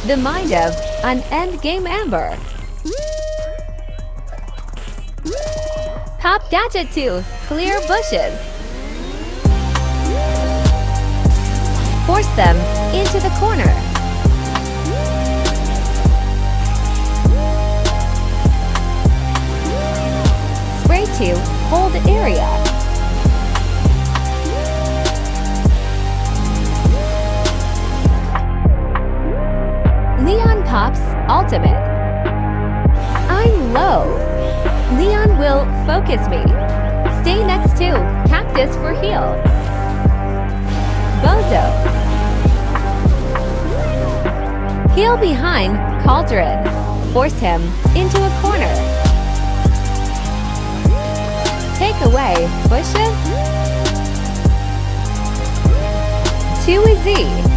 The mind of an endgame Amber. pt.2. Clear bushes. Force them into the corner. Spray to hold area. Neon Pops Ultimate. I'm low. Neon will focus me. Stay next to Cactus for heal. Bozo. Heal behind Cauldron. Force him into a corner. Take away bushes. Too easy.